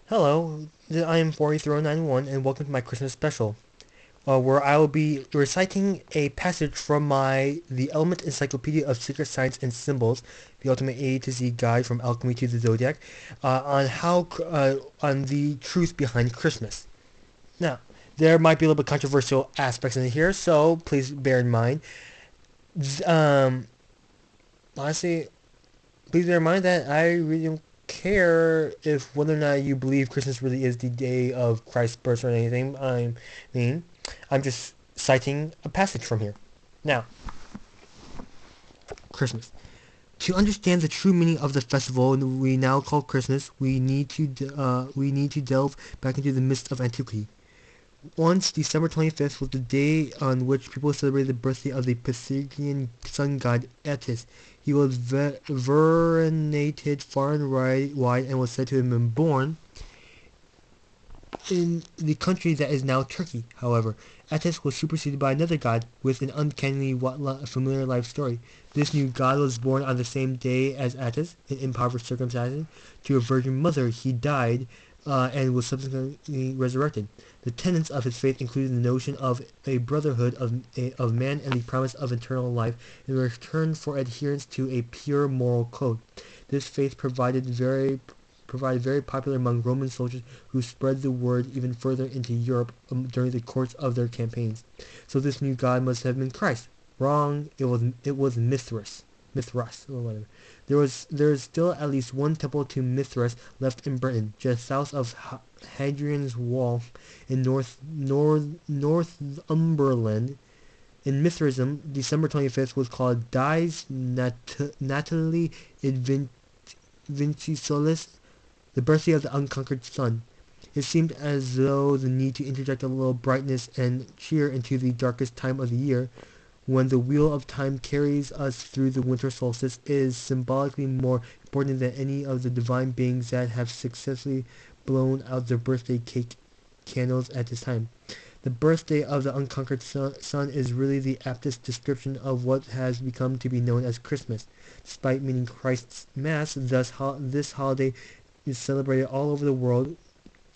Hello, I am 43091 and welcome to my Christmas special, where I will be reciting a passage from my The Element Encyclopedia of Secret Science and Symbols, the ultimate A to Z guide from alchemy to the zodiac, on the truth behind Christmas. Now, there might be a little bit controversial aspects in here, so please bear in mind. Um, Honestly, please bear in mind that I really don't care if whether or not you believe Christmas really is the day of Christ's birth or anything. Mean, I'm just citing a passage from here. Now, Christmas. To understand the true meaning of the festival we now call Christmas, we need to delve back into the mists of antiquity. Once December 25th was the day on which people celebrated the birthday of the Pythagorean sun god Attis. He was venerated far and wide and was said to have been born in the country that is now Turkey. However, Attis was superseded by another god with an uncannily familiar life story. This new god was born on the same day as Attis, in impoverished circumstances. To a virgin mother, he died and was subsequently resurrected. The tenets of his faith included the notion of a brotherhood of man and the promise of eternal life in return for adherence to a pure moral code. This faith provided very popular among Roman soldiers who spread the word even further into Europe during the course of their campaigns. So this new god must have been Christ. Wrong. It was Mithras or whatever. There is still at least one temple to Mithras left in Britain, just south of Hadrian's Wall in Northumberland. In Mithraism, December 25th was called Dies Natalie Vincisolis, the birthday of the unconquered sun. It seemed as though the need to interject a little brightness and cheer into the darkest time of the year, when the wheel of time carries us through the winter solstice, is symbolically more important than any of the divine beings that have successfully blown out their birthday cake candles at this time. The birthday of the unconquered sun is really the aptest description of what has become to be known as Christmas. Despite meaning Christ's Mass, this holiday is celebrated all over the world,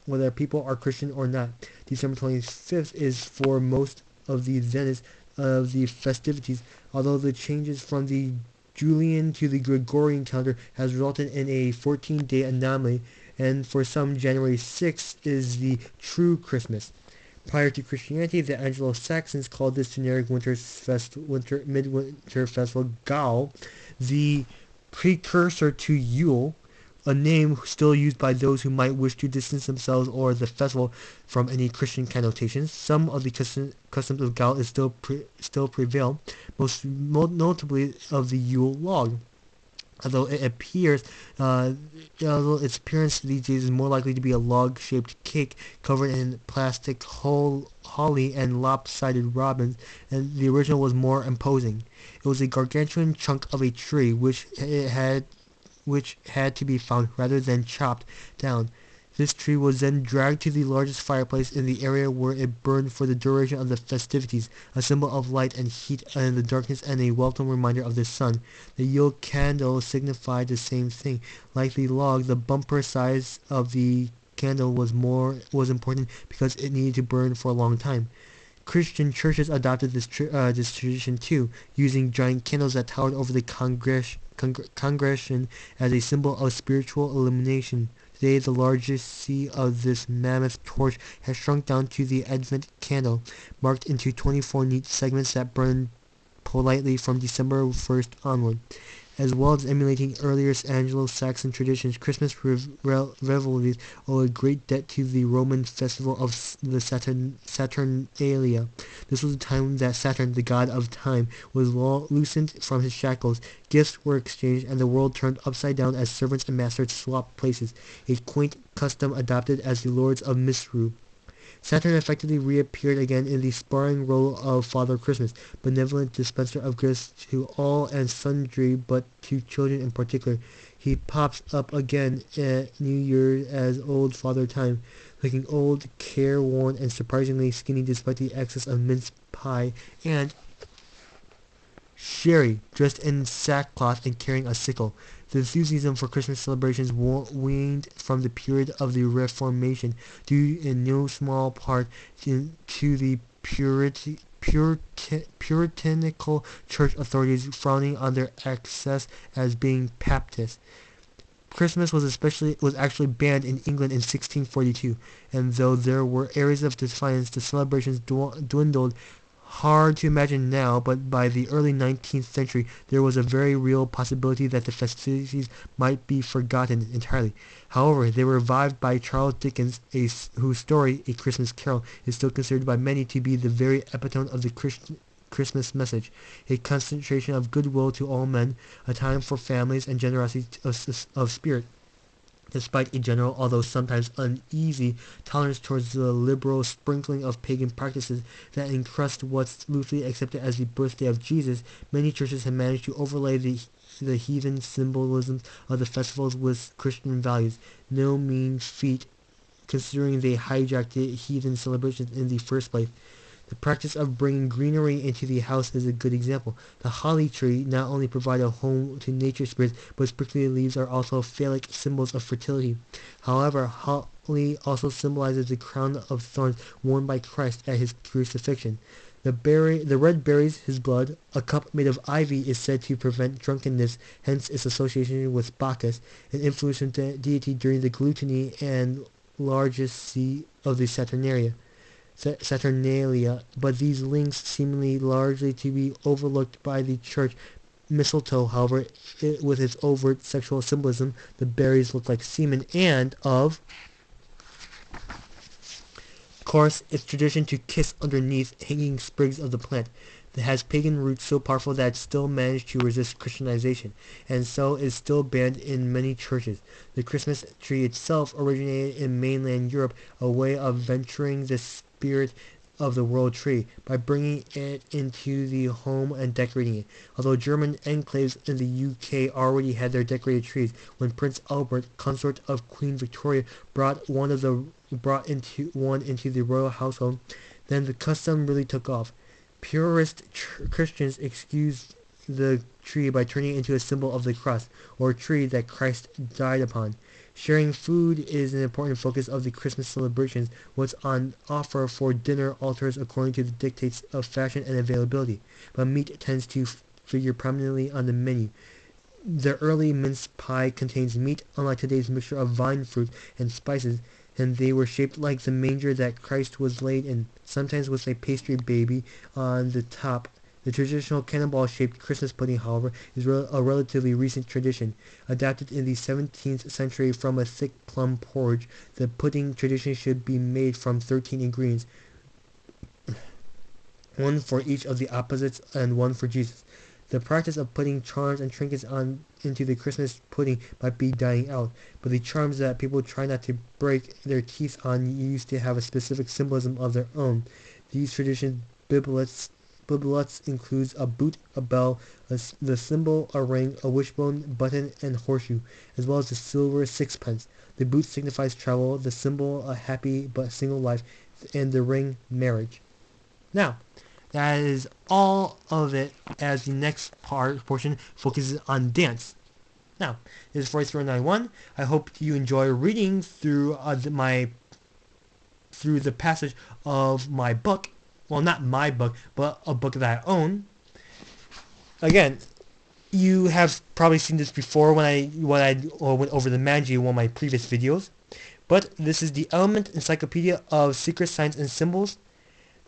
whether people are Christian or not. December 25th is for most of the zenith of the festivities, although the changes from the Julian to the Gregorian calendar has resulted in a 14-day anomaly, and for some January 6th is the true Christmas. Prior to Christianity, the Anglo-Saxons called this generic midwinter festival Gaul, the precursor to Yule, a name still used by those who might wish to distance themselves or the festival from any Christian connotations. Some of the customs of Gaul still prevail, most notably of the Yule log. Although it appears, although its appearance these days is more likely to be a log-shaped cake covered in plastic holly and lopsided robins, and the original was more imposing. It was a gargantuan chunk of a tree which had to be found rather than chopped down. This tree was then dragged to the largest fireplace in the area where it burned for the duration of the festivities, a symbol of light and heat in the darkness and a welcome reminder of the sun. The Yule candle signified the same thing. Like the log, the bumper size of the candle was important because it needed to burn for a long time. Christian churches adopted this tradition too, using giant candles that towered over the congregation as a symbol of spiritual illumination. Today, the largesse of this mammoth torch has shrunk down to the Advent candle, marked into 24 neat segments that burn politely from December 1st onward. As well as emulating earlier Anglo-Saxon traditions, Christmas revelries owe a great debt to the Roman festival of the Saturnalia. This was the time that Saturn, the god of time, was loosened from his shackles. Gifts were exchanged, and the world turned upside down as servants and masters swapped places, a quaint custom adopted as the lords of Misrule. Saturn effectively reappeared again in the sparring role of Father Christmas, benevolent dispenser of gifts to all and sundry, but to children in particular. He pops up again at New Year as Old Father Time, looking old, careworn, and surprisingly skinny despite the excess of mince pie and sherry, dressed in sackcloth and carrying a sickle. The enthusiasm for Christmas celebrations waned from the period of the Reformation, due in no small part to the puritanical church authorities frowning on their excess as being Baptist. Christmas was actually banned in England in 1642, and though there were areas of defiance, the celebrations dwindled. Hard to imagine now, but by the early 19th century there was a very real possibility that the festivities might be forgotten entirely. However, they were revived by Charles Dickens, whose story, A Christmas Carol, is still considered by many to be the very epitome of the Christmas message, a concentration of goodwill to all men, a time for families and generosity of spirit. Despite a general, although sometimes uneasy, tolerance towards the liberal sprinkling of pagan practices that encrust what's loosely accepted as the birthday of Jesus, many churches have managed to overlay the heathen symbolism of the festivals with Christian values. No mean feat, considering they hijacked the heathen celebrations in the first place. The practice of bringing greenery into the house is a good example. The holly tree not only provides a home to nature spirits, but its prickly leaves are also phallic symbols of fertility. However, holly also symbolizes the crown of thorns worn by Christ at his crucifixion. The red berries his blood. A cup made of ivy is said to prevent drunkenness, hence its association with Bacchus, an influential deity during the gluttony and largesty of the Saturnalia, but these links seemingly largely to be overlooked by the church. Mistletoe, however, with its overt sexual symbolism, the berries look like semen, and of course, its tradition to kiss underneath hanging sprigs of the plant that has pagan roots so powerful that it still managed to resist Christianization, and so is still banned in many churches. The Christmas tree itself originated in mainland Europe, a way of venturing the spirit of the world tree by bringing it into the home and decorating it. Although German enclaves in the UK already had their decorated trees, when Prince Albert, consort of Queen Victoria, brought one into the royal household, then the custom really took off. Purist Christians excused the tree by turning it into a symbol of the cross, or tree that Christ died upon. Sharing food is an important focus of the Christmas celebrations. What's on offer for dinner alters according to the dictates of fashion and availability, but meat tends to figure prominently on the menu. The early mince pie contains meat, unlike today's mixture of vine fruit and spices, and they were shaped like the manger that Christ was laid in, sometimes with a pastry baby on the top. The traditional cannonball-shaped Christmas pudding, however, is a relatively recent tradition. Adapted in the 17th century from a thick plum porridge, the pudding tradition should be made from 13 ingredients, one for each of the opposites and one for Jesus. The practice of putting charms and trinkets into the Christmas pudding might be dying out, but the charms that people try not to break their teeth on used to have a specific symbolism of their own. These traditions Bibelets includes a boot, a bell, the symbol, a ring, a wishbone, button, and horseshoe, as well as the silver sixpence. The boot signifies travel, the symbol a happy but single life, and the ring marriage. Now, that is all of it, as the next portion focuses on dance. Now, this is 43091. I hope you enjoy reading through the passage of my book. Well, not my book, but a book that I own. Again, you have probably seen this before when I went over the Manji in one of my previous videos. But this is the Element Encyclopedia of Secret Signs and Symbols.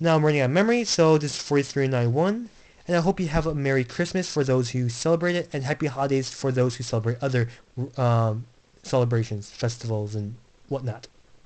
Now I'm running out of memory, so this is 4391. And I hope you have a Merry Christmas for those who celebrate it, and Happy Holidays for those who celebrate other celebrations, festivals, and whatnot.